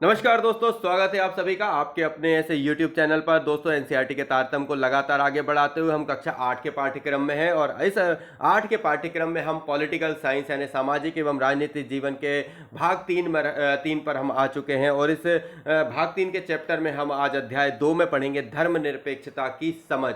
नमस्कार दोस्तों, स्वागत है आप सभी का आपके अपने ऐसे YouTube चैनल पर। दोस्तों, एनसीईआरटी के तारतम्य को लगातार आगे बढ़ाते हुए हम कक्षा 8 के पाठ्यक्रम में हैं और इस 8 के पाठ्यक्रम में हम पॉलिटिकल साइंस यानी सामाजिक एवं राजनीतिक जीवन के भाग 3 पर हम आ चुके हैं। और इस भाग 3 के चैप्टर में हम आज अध्याय 2 में पढ़ेंगे धर्मनिरपेक्षता की समझ।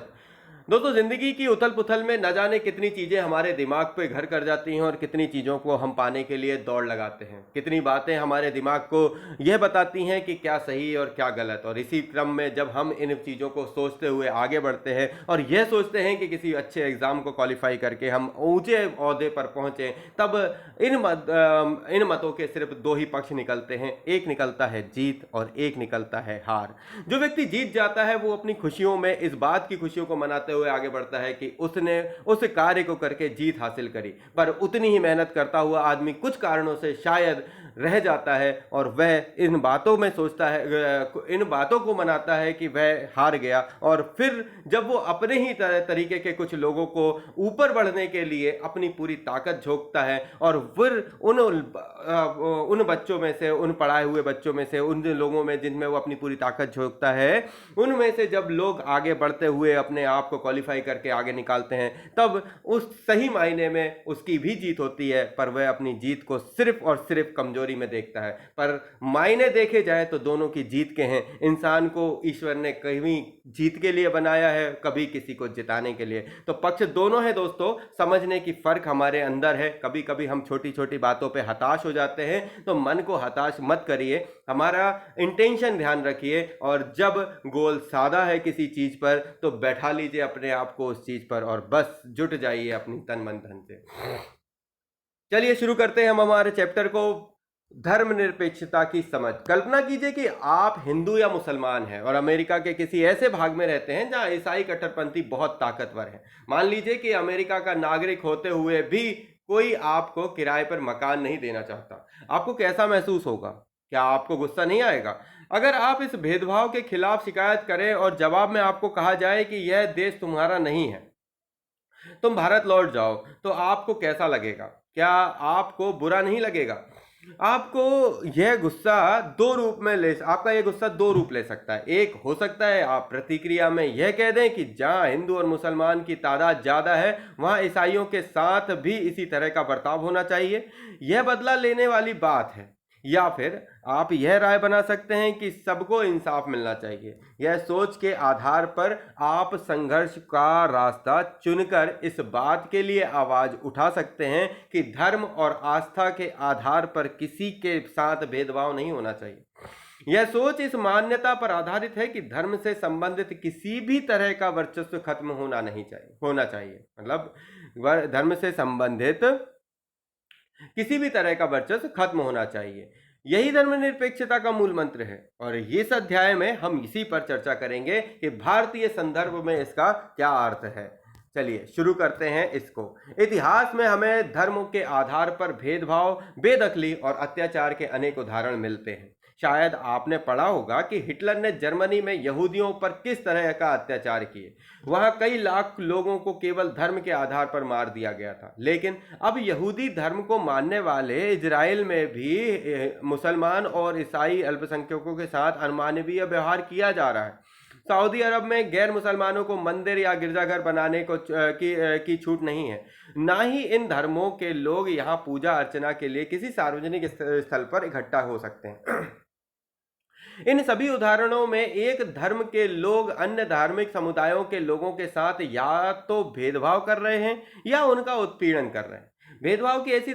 दोस्तों, जिंदगी की उथल पुथल में न जाने कितनी चीजें हमारे दिमाग पे घर कर जाती हैं और कितनी चीजों को हम पाने के लिए दौड़ लगाते हैं। कितनी बातें हमारे दिमाग को यह बताती हैं कि क्या सही और क्या गलत। और इसी क्रम में जब हम इन चीजों को सोचते हुए आगे बढ़ते हैं और यह सोचते हैं कि किसी अच्छे एग्जाम को क्वालिफाई करके हम ऊंचे ओहदे पर पहुंचे, तब इन मतों के सिर्फ दो ही पक्ष निकलते हैं। एक निकलता है जीत और एक निकलता है हार। जो व्यक्ति जीत जाता है वो अपनी खुशियों में इस बात की खुशियों को मनाते हुए आगे बढ़ता है कि उसने उस कार्य को करके जीत हासिल करी। पर उतनी ही मेहनत करता हुआ आदमी कुछ कारणों से शायद रह जाता है और वह इन बातों में सोचता है, इन बातों को मनाता है कि वह हार गया। और फिर जब वो अपने ही तरीके के कुछ लोगों को ऊपर बढ़ने के लिए अपनी पूरी ताकत झोंकता है और फिर उन बच्चों में से, उन पढ़ाए हुए बच्चों में से, उन लोगों में जिनमें वो अपनी पूरी ताकत झोंकता है, उनमें से जब लोग आगे बढ़ते हुए अपने आप को क्वालिफाई करके आगे निकालते हैं, तब उस सही मायने में उसकी भी जीत होती है। पर वह अपनी जीत को सिर्फ और सिर्फ कमजोरी में देखता है। पर मायने देखे जाए तो दोनों की जीत के हैं। इंसान को ईश्वर ने कभी जीत के लिए बनाया है, कभी किसी को जिताने के लिए। तो पक्ष दोनों है दोस्तों, समझने की फर्क हमारे अंदर है। कभी कभी हम छोटी छोटी बातों पे हताश हो जाते हैं, तो मन को हताश मत करिए, हमारा इंटेंशन ध्यान रखिए। और जब गोल साधा है किसी चीज पर, तो बैठा लीजिए अपने आप को उस चीज पर और बस जुट जाइए अपनी तन मन धन से। चलिए शुरू करते हैं हम हमारे चैप्टर को, धर्मनिरपेक्षता की समझ। कल्पना कीजिए कि आप हिंदू या मुसलमान हैं और अमेरिका के किसी ऐसे भाग में रहते हैं जहां ईसाई कट्टरपंथी बहुत ताकतवर है। मान लीजिए कि अमेरिका का नागरिक होते हुए भी कोई आपको किराए पर मकान नहीं देना चाहता। आपको कैसा महसूस होगा? क्या आपको गुस्सा नहीं आएगा? अगर आप इस भेदभाव के खिलाफ शिकायत करें और जवाब में आपको कहा जाए कि यह देश तुम्हारा नहीं है, तुम भारत लौट जाओ, तो आपको कैसा लगेगा? क्या आपको बुरा नहीं लगेगा? आपको यह गुस्सा दो रूप में ले आपका यह गुस्सा दो रूप ले सकता है। एक हो सकता है आप प्रतिक्रिया में यह कह दें कि जहां हिंदू और मुसलमान की तादाद ज्यादा है, वहां ईसाइयों के साथ भी इसी तरह का बर्ताव होना चाहिए। यह बदला लेने वाली बात है। या फिर आप यह राय बना सकते हैं कि सबको इंसाफ मिलना चाहिए। यह सोच के आधार पर आप संघर्ष का रास्ता चुनकर इस बात के लिए आवाज उठा सकते हैं कि धर्म और आस्था के आधार पर किसी के साथ भेदभाव नहीं होना चाहिए। यह सोच इस मान्यता पर आधारित है कि धर्म से संबंधित किसी भी तरह का वर्चस्व खत्म होना चाहिए। मतलब धर्म से संबंधित किसी भी तरह का वर्चस्व खत्म होना चाहिए। यही धर्मनिरपेक्षता का मूल मंत्र है और इस अध्याय में हम इसी पर चर्चा करेंगे कि भारतीय संदर्भ में इसका क्या अर्थ है। चलिए शुरू करते हैं इसको। इतिहास में हमें धर्मों के आधार पर भेदभाव, बेदखली और अत्याचार के अनेक उदाहरण मिलते हैं। शायद आपने पढ़ा होगा कि हिटलर ने जर्मनी में यहूदियों पर किस तरह का अत्याचार किए। वहां कई लाख लोगों को केवल धर्म के आधार पर मार दिया गया था। लेकिन अब यहूदी धर्म को मानने वाले इजराइल में भी मुसलमान और ईसाई अल्पसंख्यकों के साथ अमानवीय व्यवहार किया जा रहा है। सऊदी अरब में गैर मुसलमानों को मंदिर या गिरजाघर बनाने की छूट नहीं है। ना ही इन धर्मों के लोग यहाँ पूजा अर्चना के लिए किसी सार्वजनिक स्थल पर इकट्ठा हो सकते हैं। इन सभी उदाहरणों में एक धर्म के लोग अन्य धार्मिक समुदायों के लोगों के साथ या तो भेदभाव कर रहे हैं या उनका उत्पीड़न कर रहे हैं। भेदभाव की ऐसी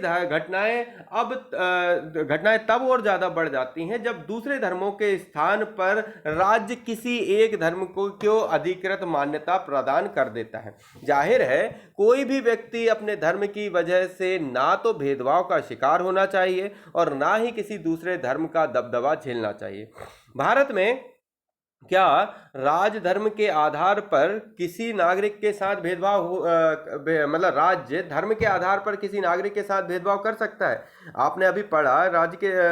घटनाएं तब और ज्यादा बढ़ जाती हैं जब दूसरे धर्मों के स्थान पर राज्य किसी एक धर्म को अधिकृत मान्यता प्रदान कर देता है। जाहिर है कोई भी व्यक्ति अपने धर्म की वजह से ना तो भेदभाव का शिकार होना चाहिए और ना ही किसी दूसरे धर्म का दबदबा झेलना चाहिए। भारत में क्या राजधर्म के आधार पर किसी नागरिक के साथ मतलब राज्य धर्म के आधार पर किसी नागरिक के साथ भेदभाव कर सकता है? आपने अभी पढ़ा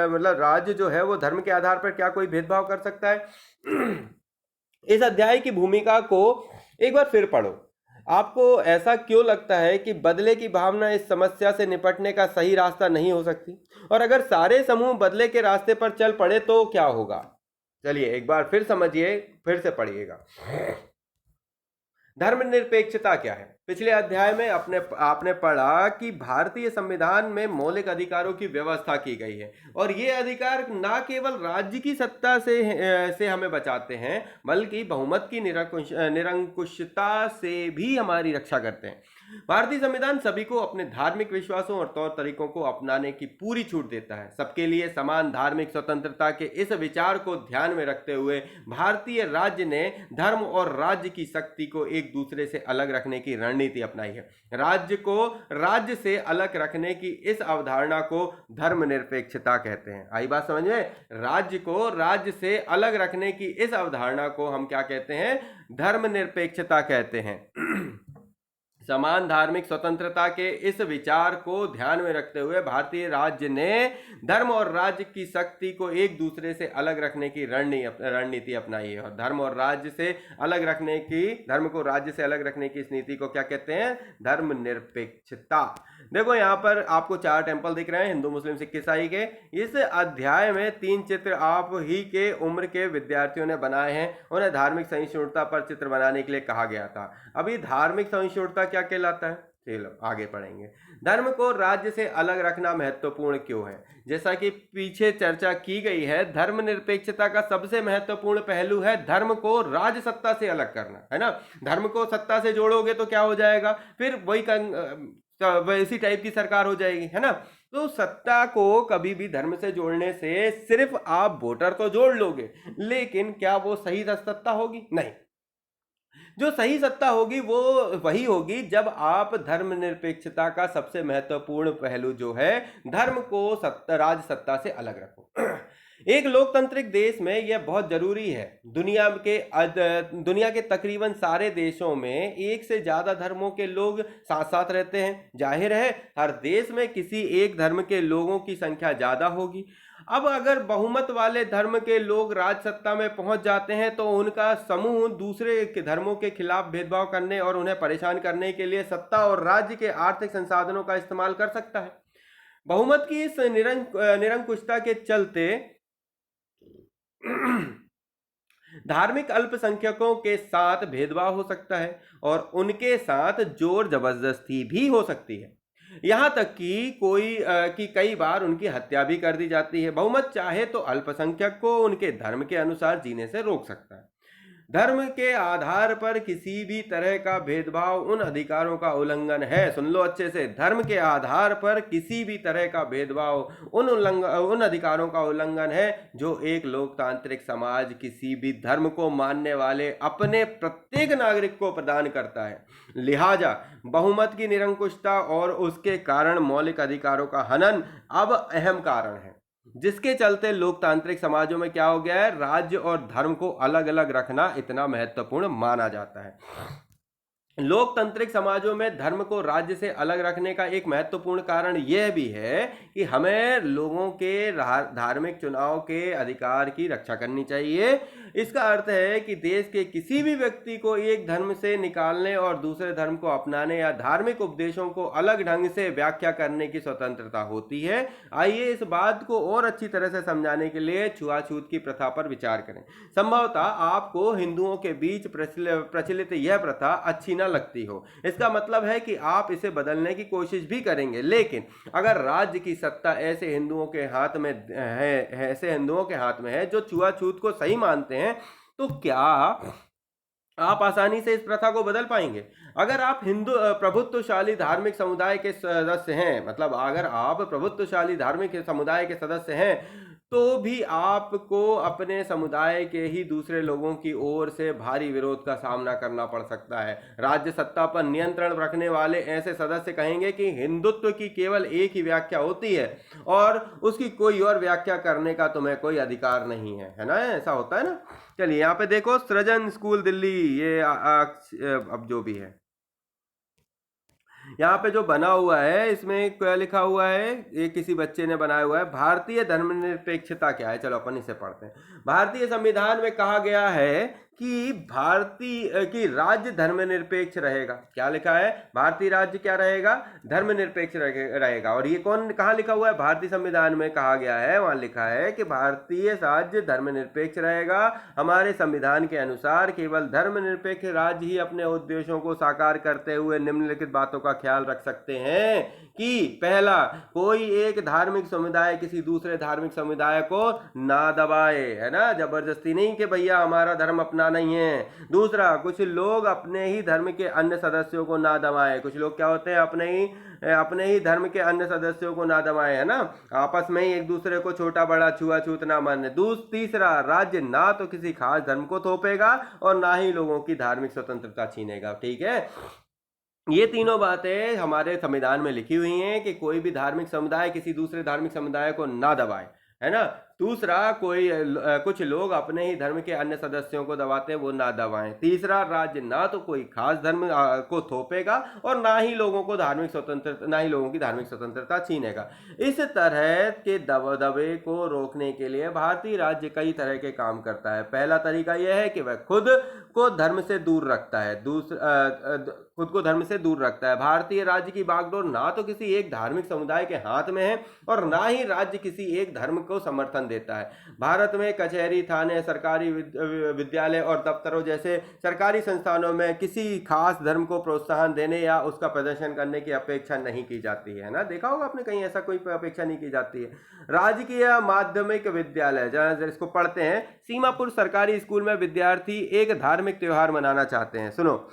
मतलब राज्य जो है वो धर्म के आधार पर क्या कोई भेदभाव कर सकता है? इस अध्याय की भूमिका को एक बार फिर पढ़ो। आपको ऐसा क्यों लगता है कि बदले की भावना इस समस्या से निपटने का सही रास्ता नहीं हो सकती? और अगर सारे समूह बदले के रास्ते पर चल पड़े तो क्या होगा? चलिए एक बार फिर समझिए, फिर से पढ़िएगा। धर्मनिरपेक्षता क्या है? पिछले अध्याय में आपने पढ़ा कि भारतीय संविधान में मौलिक अधिकारों की व्यवस्था की गई है और ये अधिकार ना केवल राज्य की सत्ता से हमें बचाते हैं, बल्कि बहुमत की निरंकुशता से भी हमारी रक्षा करते हैं। भारतीय संविधान सभी को अपने धार्मिक विश्वासों और तौर तरीकों को अपनाने की पूरी छूट देता है। सबके लिए समान धार्मिक स्वतंत्रता के इस विचार को ध्यान में रखते हुए भारतीय राज्य ने धर्म और राज्य की शक्ति को एक दूसरे से अलग रखने की रणनीति अपनाई है। राज्य को राज्य से अलग रखने की इस अवधारणा को धर्मनिरपेक्षता कहते हैं। आई बात समझ में? राज्य को राज्य से अलग रखने की इस अवधारणा को हम क्या कहते हैं? धर्मनिरपेक्षता कहते हैं। समान धार्मिक स्वतंत्रता के इस विचार को ध्यान में रखते हुए भारतीय राज्य ने धर्म और राज्य की शक्ति को एक दूसरे से अलग रखने की रणनीति अपनाई है। और धर्म को राज्य से अलग रखने की इस नीति को क्या कहते हैं? धर्मनिरपेक्षता। देखो यहाँ पर आपको 4 टेम्पल दिख रहे हैं, हिंदू, मुस्लिम, सिख, ईसाई के। इस अध्याय में 3 चित्र आप ही के उम्र के विद्यार्थियों ने बनाए हैं। उन्हें धार्मिक सहिष्णुता पर चित्र बनाने के लिए कहा गया था। अभी धार्मिक सहिष्णुता क्या कहलाता है? चलो आगे पढ़ेंगे। धर्म को राज्य से अलग रखना महत्वपूर्ण क्यों है? जैसा कि पीछे चर्चा की गई है, धर्मनिरपेक्षता का सबसे महत्वपूर्ण पहलू है धर्म को राज्य सत्ता से अलग करना, है ना। धर्म को सत्ता से जोड़ोगे तो क्या हो जाएगा? फिर वैसी टाइप की सरकार हो जाएगी, है ना। तो सत्ता को कभी भी धर्म से जोड़ने से सिर्फ आप वोटर तो जोड़ लोगे, लेकिन क्या वो सही सत्ता होगी? नहीं। जो सही सत्ता होगी वो वही होगी जब आप धर्मनिरपेक्षता का सबसे महत्वपूर्ण पहलू जो है धर्म को राज सत्ता से अलग रखो। एक लोकतांत्रिक देश में यह बहुत जरूरी है। दुनिया के तकरीबन सारे देशों में एक से ज्यादा धर्मों के लोग साथ साथ रहते हैं। जाहिर है हर देश में किसी एक धर्म के लोगों की संख्या ज्यादा होगी। अब अगर बहुमत वाले धर्म के लोग राज सत्ता में पहुंच जाते हैं तो उनका समूह दूसरे के धर्मों के खिलाफ भेदभाव करने और उन्हें परेशान करने के लिए सत्ता और राज्य के आर्थिक संसाधनों का इस्तेमाल कर सकता है। बहुमत की इस निरंकुशता के चलते धार्मिक अल्पसंख्यकों के साथ भेदभाव हो सकता है और उनके साथ जोर जबरदस्ती भी हो सकती है। यहां तक कि कई बार उनकी हत्या भी कर दी जाती है। बहुमत चाहे तो अल्पसंख्यक को उनके धर्म के अनुसार जीने से रोक सकता है। धर्म के आधार पर किसी भी तरह का भेदभाव उन अधिकारों का उल्लंघन है। सुन लो अच्छे से, धर्म के आधार पर किसी भी तरह का भेदभाव उन अधिकारों का उल्लंघन है जो एक लोकतांत्रिक समाज किसी भी धर्म को मानने वाले अपने प्रत्येक नागरिक को प्रदान करता है। लिहाजा बहुमत की निरंकुशता और उसके कारण मौलिक अधिकारों का हनन अब अहम कारण है, जिसके चलते लोकतांत्रिक समाजों में क्या हो गया है, राज्य और धर्म को अलग अलग रखना इतना महत्वपूर्ण माना जाता है। लोकतांत्रिक समाजों में धर्म को राज्य से अलग रखने का एक महत्वपूर्ण कारण यह भी है कि हमें लोगों के धार्मिक चुनाव के अधिकार की रक्षा करनी चाहिए। इसका अर्थ है कि देश के किसी भी व्यक्ति को एक धर्म से निकालने और दूसरे धर्म को अपनाने या धार्मिक उपदेशों को अलग ढंग से व्याख्या करने की स्वतंत्रता होती है। आइए इस बात को और अच्छी तरह से समझाने के लिए छुआछूत की प्रथा पर विचार करें। संभवतः आपको हिंदुओं के बीच प्रचलित यह प्रथा अच्छी लगती हो। इसका मतलब है कि आप इसे बदलने की कोशिश भी करेंगे, लेकिन अगर राज्य की सत्ता ऐसे हिंदुओं के हाथ में है जो छुआछूत को सही मानते हैं, तो क्या आप आसानी से इस प्रथा को बदल पाएंगे? अगर आप प्रभुत्वशाली धार्मिक समुदाय के सदस्य हैं, मतलब अगर आप प्रभुत्वशाली धार्मिक समुदाय के सदस्य हैं, तो भी आपको अपने समुदाय के ही दूसरे लोगों की ओर से भारी विरोध का सामना करना पड़ सकता है। राज्य सत्ता पर नियंत्रण रखने वाले ऐसे सदस्य कहेंगे कि हिंदुत्व की केवल एक ही व्याख्या होती है और उसकी कोई और व्याख्या करने का तुम्हें कोई अधिकार नहीं है ना। ऐसा होता है ना। चलिए यहाँ पे देखो, सृजन स्कूल दिल्ली, ये अब जो भी है, यहाँ पे जो बना हुआ है इसमें क्या लिखा हुआ है, ये किसी बच्चे ने बनाया हुआ है। भारतीय धर्मनिरपेक्षता क्या है, चलो अपन इसे पढ़ते हैं। भारतीय संविधान में कहा गया है कि कि राज्य धर्मनिरपेक्ष रहेगा। क्या लिखा है, भारतीय राज्य क्या रहेगा, धर्मनिरपेक्ष रहेगा। और ये कौन, कहाँ लिखा हुआ है, भारतीय संविधान में कहा गया है, वहां लिखा है कि भारतीय राज्य धर्मनिरपेक्ष रहेगा। हमारे संविधान के अनुसार केवल धर्मनिरपेक्ष राज्य ही अपने उद्देश्यों को साकार करते हुए निम्नलिखित बातों का ख्याल रख सकते हैं कि पहला, कोई एक धार्मिक समुदाय किसी दूसरे धार्मिक समुदाय को ना दबाए, है ना, जबरदस्ती नहीं कि भैया हमारा धर्म अपना नहीं है। दूसरा, कुछ लोग अपने ही धर्म के अन्य सदस्यों को ना दबाए। कुछ लोग क्या होते हैं, अपने ही धर्म के अन्य सदस्यों को ना दबाए, है ना, आपस में ही एक दूसरे को छोटा बड़ा छुआछूत ना माने। तीसरा, राज्य ना तो किसी खास धर्म को थोपेगा और ना ही लोगों की धार्मिक स्वतंत्रता छीनेगा। ठीक है, ये तीनों बातें हमारे संविधान में लिखी हुई हैं कि कोई भी धार्मिक समुदाय किसी दूसरे धार्मिक समुदाय को ना दबाए, है ना। दूसरा, कुछ लोग अपने ही धर्म के अन्य सदस्यों को दबाते हैं, वो ना दबाएं। तीसरा, राज्य ना तो कोई खास धर्म को थोपेगा और ना ही लोगों की धार्मिक स्वतंत्रता छीनेगा। इस तरह के दबदबे को रोकने के लिए भारतीय राज्य कई तरह के काम करता है। पहला तरीका यह है कि वह खुद को धर्म से दूर रखता है। खुद को धर्म से दूर रखता है। भारतीय राज्य की बागडोर ना तो किसी एक धार्मिक समुदाय के हाथ में है और ना ही राज्य किसी एक धर्म को समर्थन देता है। भारत में कचहरी, थाने, सरकारी विद्यालय और दफ्तरों जैसे सरकारी संस्थानों में किसी खास धर्म को प्रोत्साहन देने या उसका प्रदर्शन करने की अपेक्षा नहीं की जाती है ना। देखा होगा आपने, कहीं ऐसा कोई अपेक्षा नहीं की जाती है। राजकीय माध्यमिक विद्यालय जहां इसको पढ़ते हैं, सीमापुर सरकारी स्कूल में विद्यार्थी एक धार्मिक त्योहार मनाना चाहते हैं। सुनो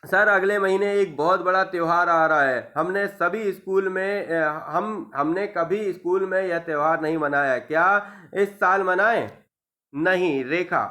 सर, अगले महीने एक बहुत बड़ा त्योहार आ रहा है। हमने कभी स्कूल में यह त्योहार नहीं मनाया, क्या इस साल मनाएं? नहीं रेखा,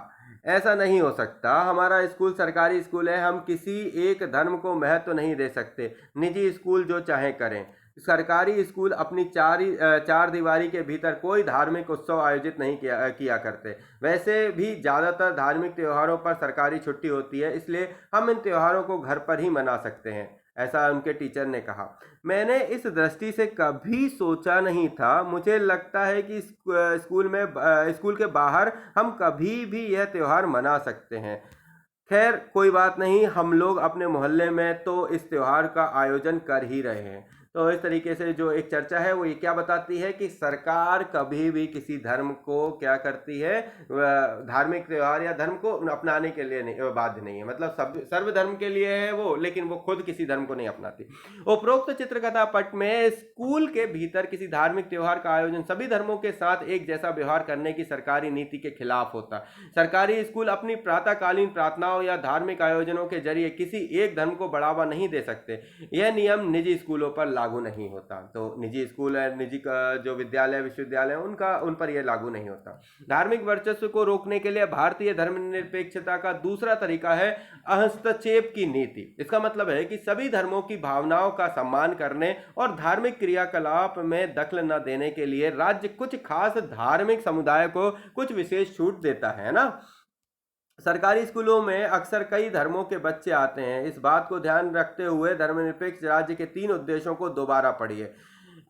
ऐसा नहीं हो सकता। हमारा स्कूल सरकारी स्कूल है, हम किसी एक धर्म को महत्व नहीं दे सकते। निजी स्कूल जो चाहे करें। सरकारी स्कूल अपनी चार दीवारी के भीतर कोई धार्मिक उत्सव आयोजित नहीं किया करते। वैसे भी ज़्यादातर धार्मिक त्योहारों पर सरकारी छुट्टी होती है, इसलिए हम इन त्योहारों को घर पर ही मना सकते हैं, ऐसा उनके टीचर ने कहा। मैंने इस दृष्टि से कभी सोचा नहीं था। मुझे लगता है कि स्कूल के बाहर हम कभी भी यह त्योहार मना सकते हैं। खैर कोई बात नहीं, हम लोग अपने मोहल्ले में तो इस त्योहार का आयोजन कर ही रहे हैं। तो इस तरीके से जो एक चर्चा है वो ये क्या बताती है कि सरकार कभी भी किसी धर्म को क्या करती है, धार्मिक त्योहार या धर्म को अपनाने के लिए नहीं, बाध्य नहीं है। मतलब सर्व धर्म के लिए है वो, लेकिन वो खुद किसी धर्म को नहीं अपनाती। उपरोक्त चित्रकथा पट में स्कूल के भीतर किसी धार्मिक त्योहार का आयोजन सभी धर्मों के साथ एक जैसा व्यवहार करने की सरकारी नीति के खिलाफ होता है। सरकारी स्कूल अपनी प्रातःकालीन प्रार्थनाओं या धार्मिक आयोजनों के जरिए किसी एक धर्म को बढ़ावा नहीं दे सकते। यह नियम निजी स्कूलों पर लागू नहीं होता। तो निजी स्कूल है, निजी का जो विद्यालय विश्वविद्यालय उन पर यह लागू नहीं होता। धार्मिक वर्चस्व को रोकने के लिए भारतीय धर्मनिरपेक्षता का दूसरा तरीका है हस्तक्षेप की नीति। इसका मतलब है कि सभी धर्मों की भावनाओं का सम्मान करने और धार्मिक क्रियाकलाप में दखल न देने के लिए राज्य कुछ खास धार्मिक समुदाय को कुछ विशेष छूट देता है ना। सरकारी स्कूलों में अक्सर कई धर्मों के बच्चे आते हैं। इस बात को ध्यान रखते हुए धर्मनिरपेक्ष राज्य के 3 उद्देश्यों को दोबारा पढ़िए।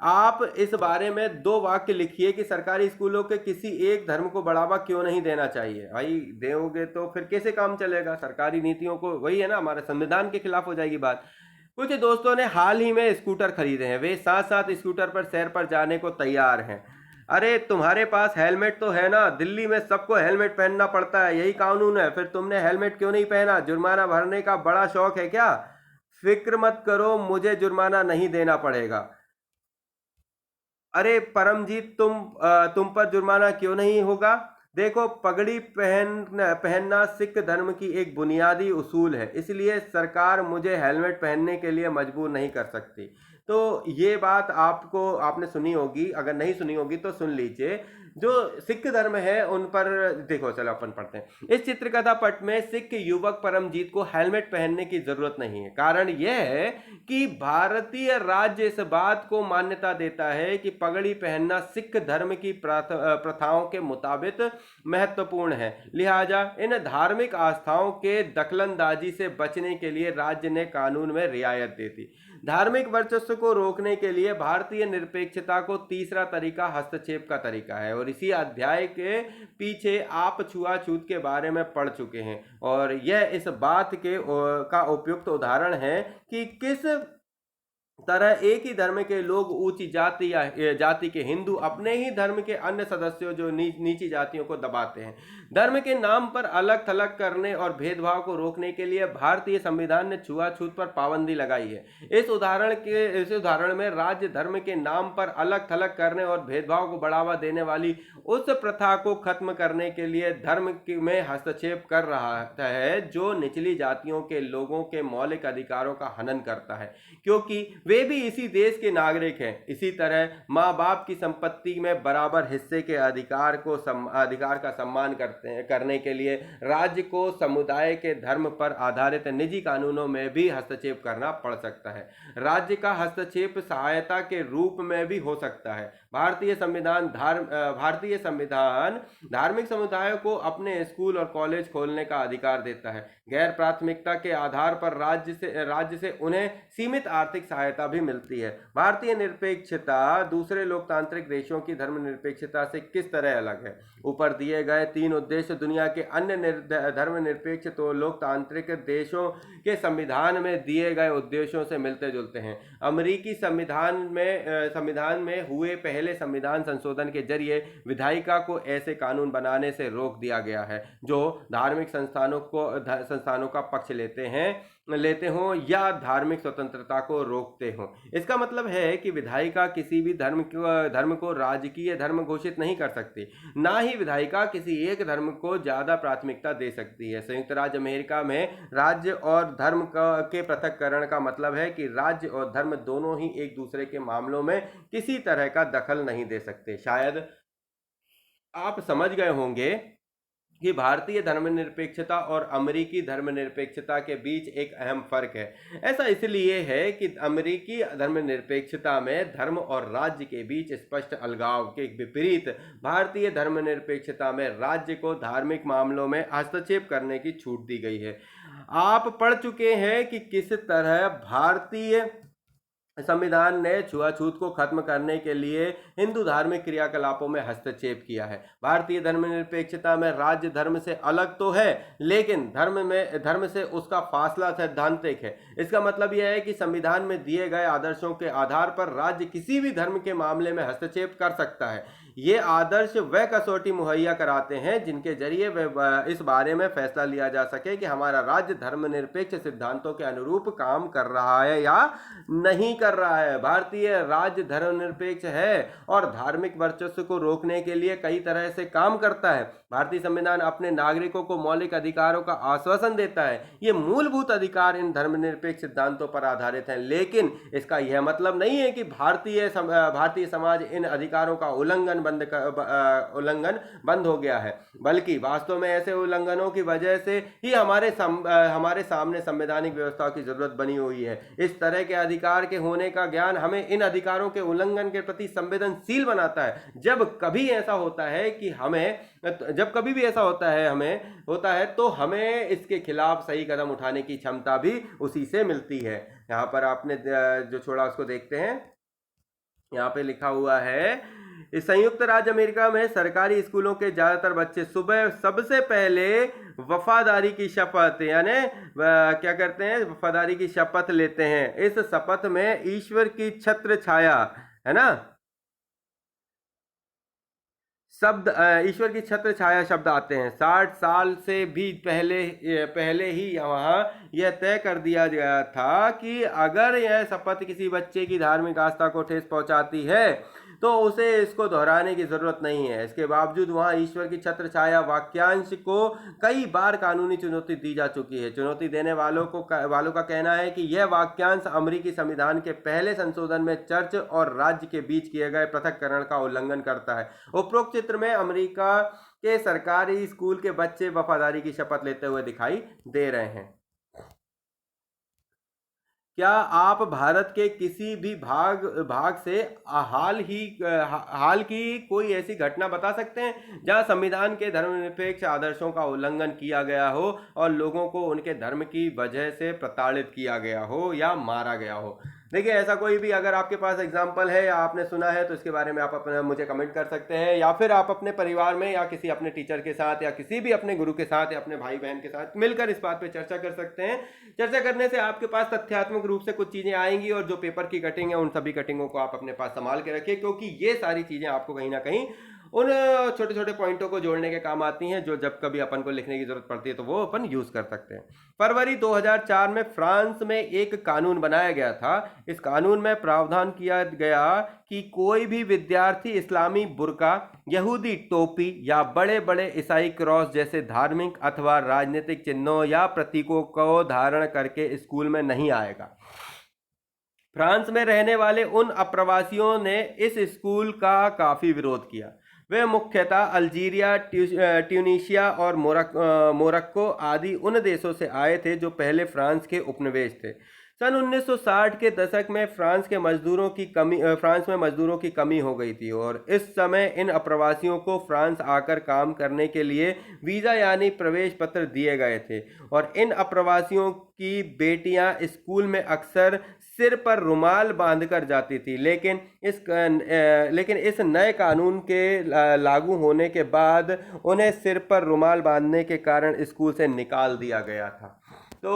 आप इस बारे में 2 वाक्य लिखिए कि सरकारी स्कूलों के किसी एक धर्म को बढ़ावा क्यों नहीं देना चाहिए। भाई दोगे तो फिर कैसे काम चलेगा, सरकारी नीतियों को, वही है ना, हमारे संविधान के खिलाफ हो जाएगी बात। कुछ दोस्तों ने हाल ही में स्कूटर खरीदे हैं, वे साथ साथ स्कूटर पर सैर पर जाने को तैयार हैं। अरे तुम्हारे पास हेलमेट तो है ना, दिल्ली में सबको हेलमेट पहनना पड़ता है, यही कानून है, फिर तुमने हेलमेट क्यों नहीं पहना? जुर्माना भरने का बड़ा शौक है क्या? फिक्र मत करो, मुझे जुर्माना नहीं देना पड़ेगा। अरे परमजीत, तुम पर जुर्माना क्यों नहीं होगा? देखो, पगड़ी पहनना सिख धर्म की एक बुनियादी उसूल है, इसलिए सरकार मुझे हेलमेट पहनने के लिए मजबूर नहीं कर सकती। तो ये बात आपने सुनी होगी, अगर नहीं सुनी होगी तो सुन लीजिए। जो सिख धर्म है उन पर देखो, चलो अपन पढ़ते हैं। इस चित्रकथा पट में सिख युवक परमजीत को हेलमेट पहनने की जरूरत नहीं है। कारण यह है कि भारतीय राज्य इस बात को मान्यता देता है कि पगड़ी पहनना सिख धर्म की प्रथाओं के मुताबिक महत्वपूर्ण है। लिहाजा इन धार्मिक आस्थाओं के दखलंदाजी से बचने के लिए राज्य ने कानून में रियायत दे दी। धार्मिक वर्चस्व को रोकने के लिए भारतीय निरपेक्षता को तीसरा तरीका हस्तक्षेप का तरीका है, और इसी अध्याय के पीछे आप छुआछूत के बारे में पढ़ चुके हैं, और यह इस बात के का उपयुक्त उदाहरण है कि किस तरह एक ही धर्म के लोग ऊंची जाति या जाति के हिंदू अपने ही धर्म के अन्य सदस्यों जो नीची जातियों को दबाते हैं। धर्म के नाम पर अलग थलग करने और भेदभाव को रोकने के लिए भारतीय संविधान ने छुआछूत पर पाबंदी लगाई है। इस उदाहरण में राज्य धर्म के नाम पर अलग थलग करने और भेदभाव को बढ़ावा देने वाली उस प्रथा को खत्म करने के लिए धर्म में हस्तक्षेप कर रहा है जो निचली जातियों के लोगों के मौलिक अधिकारों का हनन करता है, क्योंकि वे भी इसी देश के नागरिक हैं। इसी तरह माँ बाप की संपत्ति में बराबर हिस्से के अधिकार का सम्मान करने के लिए राज्य को समुदाय के धर्म पर आधारित निजी कानूनों में भी हस्तक्षेप करना पड़ सकता है। राज्य का हस्तक्षेप सहायता के रूप में भी हो सकता है। भारतीय संविधान धार्मिक समुदायों को अपने स्कूल और कॉलेज खोलने का अधिकार देता है। गैर प्राथमिकता के आधार पर राज्य से उन्हें सीमित आर्थिक सहायता भी मिलती है। भारतीय निरपेक्षता दूसरे लोकतांत्रिक देशों की धर्मनिरपेक्षता से किस तरह अलग है? ऊपर दिए गए 3 उद्देश्य दुनिया के अन्य धर्मनिरपेक्ष तो लोकतांत्रिक देशों के संविधान में दिए गए उद्देश्यों से मिलते जुलते हैं। अमेरिकी संविधान में हुए पहले संविधान संशोधन के जरिए विधायिका को ऐसे कानून बनाने से रोक दिया गया है जो धार्मिक संस्थानों का पक्ष लेते हों या धार्मिक स्वतंत्रता को रोकते हों। इसका मतलब है कि विधायिका किसी भी धर्म को राजकीय धर्म घोषित नहीं कर सकती, ना ही विधायिका किसी एक धर्म को ज्यादा प्राथमिकता दे सकती है। संयुक्त राज्य अमेरिका में राज्य और धर्म के पृथक्करण का मतलब है कि राज्य और धर्म दोनों ही एक दूसरे के मामलों में किसी तरह का दखल नहीं दे सकते। शायद आप समझ गए होंगे कि भारतीय धर्मनिरपेक्षता और अमेरिकी धर्मनिरपेक्षता के बीच एक अहम फर्क है। ऐसा इसलिए है कि अमेरिकी धर्मनिरपेक्षता में धर्म और राज्य के बीच स्पष्ट अलगाव के विपरीत भारतीय धर्मनिरपेक्षता में राज्य को धार्मिक मामलों में हस्तक्षेप करने की छूट दी गई है। आप पढ़ चुके हैं कि किस तरह भारतीय संविधान ने छुआछूत को खत्म करने के लिए हिंदू धार्मिक क्रियाकलापों में हस्तक्षेप किया है। भारतीय धर्मनिरपेक्षता में राज्य धर्म से अलग तो है, लेकिन धर्म से उसका फासला सैद्धांतिक है। इसका मतलब यह है कि संविधान में दिए गए आदर्शों के आधार पर राज्य किसी भी धर्म के मामले में हस्तक्षेप कर सकता है। ये आदर्श वह कसौटी मुहैया कराते हैं जिनके जरिए इस बारे में फैसला लिया जा सके कि हमारा राज्य धर्मनिरपेक्ष सिद्धांतों के अनुरूप काम कर रहा है या नहीं कर रहा है। भारतीय राज्य धर्मनिरपेक्ष है और धार्मिक वर्चस्व को रोकने के लिए कई तरह से काम करता है। भारतीय संविधान अपने नागरिकों को मौलिक अधिकारों का आश्वासन देता है। ये मूलभूत अधिकार इन धर्मनिरपेक्ष सिद्धांतों पर आधारित हैं, लेकिन इसका यह मतलब नहीं है कि भारतीय समाज इन अधिकारों का उल्लंघन बंद हो गया है, बल्कि वास्तव में ऐसे उल्लंघनों की वजह से ही हमारे सामने संवैधानिक व्यवस्था की जरूरत बनी हुई है। इस तरह के अधिकार के होने का ज्ञान हमें इन अधिकारों के उल्लंघन के प्रति संवेदनशील बनाता है। जब कभी भी ऐसा होता है तो हमें इसके खिलाफ सही कदम उठाने की क्षमता भी उसी से मिलती है। यहाँ पर आपने जो छोड़ा उसको देखते हैं। यहाँ पे लिखा हुआ है, इस संयुक्त राज्य अमेरिका में सरकारी स्कूलों के ज्यादातर बच्चे सुबह सबसे पहले वफादारी की शपथ यानी क्या करते हैं, वफादारी की शपथ लेते हैं। इस शपथ में ईश्वर की छत्र छाया, है ना, ईश्वर की छत्र छाया शब्द आते हैं। 60 साल से भी पहले ही वहाँ यह तय कर दिया गया था कि अगर यह शपथ किसी बच्चे की धार्मिक आस्था को ठेस पहुंचाती है तो उसे इसको दोहराने की जरूरत नहीं है। इसके बावजूद वहां ईश्वर की छत्र छाया वाक्यांश को कई बार कानूनी चुनौती दी जा चुकी है। चुनौती देने वालों का कहना है कि यह वाक्यांश अमेरिकी संविधान के पहले संशोधन में चर्च और राज्य के बीच किए गए पृथक्करण का उल्लंघन करता है। उपरोक्त चित्र में अमेरिका के सरकारी स्कूल के बच्चे वफादारी की शपथ लेते हुए दिखाई दे रहे हैं। क्या आप भारत के किसी भी भाग से हाल की कोई ऐसी घटना बता सकते हैं जहां संविधान के धर्मनिरपेक्ष आदर्शों का उल्लंघन किया गया हो और लोगों को उनके धर्म की वजह से प्रताड़ित किया गया हो या मारा गया हो? देखिए, ऐसा कोई भी अगर आपके पास एग्जाम्पल है या आपने सुना है तो इसके बारे में आप अपने मुझे कमेंट कर सकते हैं, या फिर आप अपने परिवार में या किसी अपने टीचर के साथ या किसी भी अपने गुरु के साथ या अपने भाई बहन के साथ मिलकर इस बात पे चर्चा कर सकते हैं। चर्चा करने से आपके पास तथ्यात्मक रूप से कुछ चीजें आएंगी और जो पेपर की कटिंग है उन सभी कटिंगों को आप अपने पास संभाल के रखिए, क्योंकि ये सारी चीजें आपको कहीं ना कहीं उन छोटे छोटे पॉइंटों को जोड़ने के काम आती हैं जो जब कभी अपन को लिखने की जरूरत पड़ती है तो वो अपन यूज कर सकते हैं। फरवरी 2004 में फ्रांस में एक कानून बनाया गया था। इस कानून में प्रावधान किया गया कि कोई भी विद्यार्थी इस्लामी बुर्का, यहूदी टोपी या बड़े बड़े ईसाई क्रॉस जैसे धार्मिक अथवा राजनीतिक चिन्हों या प्रतीकों को धारण करके स्कूल में नहीं आएगा। फ्रांस में रहने वाले उन अप्रवासियों ने इस स्कूल का काफी विरोध किया। वे मुख्यतः अल्जीरिया, ट्यूनीशिया और मोरक्को आदि उन देशों से आए थे जो पहले फ्रांस के उपनिवेश थे। सन 1960 के दशक में फ्रांस में मजदूरों की कमी हो गई थी और इस समय इन अप्रवासियों को फ्रांस आकर काम करने के लिए वीज़ा यानी प्रवेश पत्र दिए गए थे। और इन अप्रवासियों की बेटियां स्कूल में अक्सर सिर पर रुमाल बांधकर जाती थी, लेकिन इस नए कानून के लागू होने के बाद उन्हें सिर पर रुमाल बांधने के कारण स्कूल से निकाल दिया गया था। तो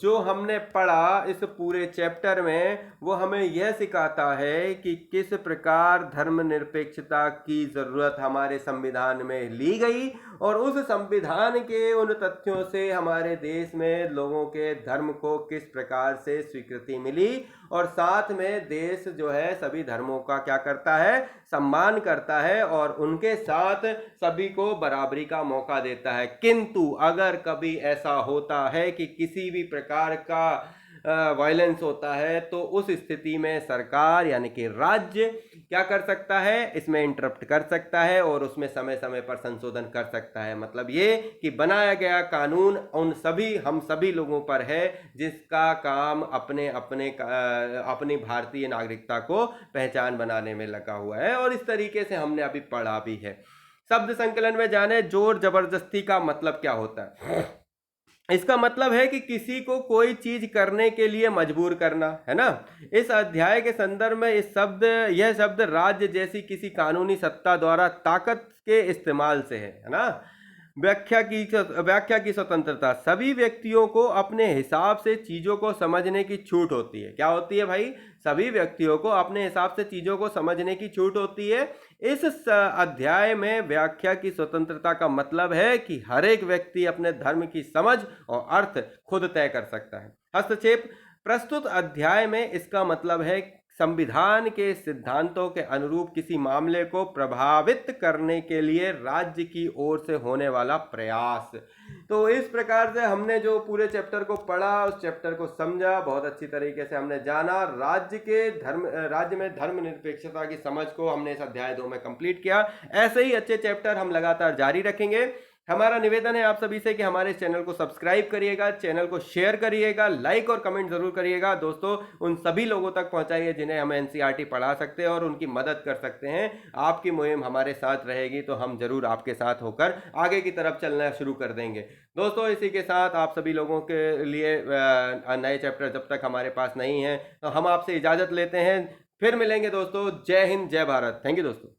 जो हमने पढ़ा इस पूरे चैप्टर में वो हमें यह सिखाता है कि किस प्रकार धर्मनिरपेक्षता की ज़रूरत हमारे संविधान में ली गई और उस संविधान के उन तथ्यों से हमारे देश में लोगों के धर्म को किस प्रकार से स्वीकृति मिली, और साथ में देश जो है सभी धर्मों का क्या करता है, सम्मान करता है और उनके साथ सभी को बराबरी का मौका देता है। किंतु अगर कभी ऐसा होता है कि किसी भी प्रकार का वायलेंस होता है तो उस स्थिति में सरकार यानी कि राज्य क्या कर सकता है, इसमें इंटरप्ट कर सकता है और उसमें समय समय पर संशोधन कर सकता है। मतलब ये कि बनाया गया कानून हम सभी लोगों पर है जिसका काम अपनी भारतीय नागरिकता को पहचान बनाने में लगा हुआ है। और इस तरीके से हमने अभी पढ़ा भी है। शब्द संकलन में जाने, जोर जबरदस्ती का मतलब क्या होता है? इसका मतलब है कि किसी को कोई चीज करने के लिए मजबूर करना, है ना। इस अध्याय के संदर्भ में यह शब्द राज्य जैसी किसी कानूनी सत्ता द्वारा ताकत के इस्तेमाल से है ना। व्याख्या की स्वतंत्रता, सभी व्यक्तियों को अपने हिसाब से चीजों को समझने की छूट होती है। क्या होती है भाई? सभी व्यक्तियों को अपने हिसाब से चीजों को समझने की छूट होती है। इस अध्याय में व्याख्या की स्वतंत्रता का मतलब है कि हर एक व्यक्ति अपने धर्म की समझ और अर्थ खुद तय कर सकता है। हस्तक्षेप, प्रस्तुत अध्याय में इसका मतलब है संविधान के सिद्धांतों के अनुरूप किसी मामले को प्रभावित करने के लिए राज्य की ओर से होने वाला प्रयास। तो इस प्रकार से हमने जो पूरे चैप्टर को पढ़ा, उस चैप्टर को समझा, बहुत अच्छी तरीके से हमने जाना। राज्य में धर्मनिरपेक्षता की समझ को हमने इस अध्याय 2 में कंप्लीट किया। ऐसे ही अच्छे चैप्टर हम लगातार जारी रखेंगे। हमारा निवेदन है आप सभी से कि हमारे चैनल को सब्सक्राइब करिएगा, चैनल को शेयर करिएगा, लाइक और कमेंट जरूर करिएगा। दोस्तों, उन सभी लोगों तक पहुंचाइए जिन्हें हम एनसीईआरटी पढ़ा सकते हैं और उनकी मदद कर सकते हैं। आपकी मुहिम हमारे साथ रहेगी तो हम जरूर आपके साथ होकर आगे की तरफ चलना शुरू कर देंगे। दोस्तों, इसी के साथ आप सभी लोगों के लिए नए चैप्टर जब तक हमारे पास नहीं है तो हम आपसे इजाजत लेते हैं। फिर मिलेंगे दोस्तों। जय हिंद, जय भारत। थैंक यू दोस्तों।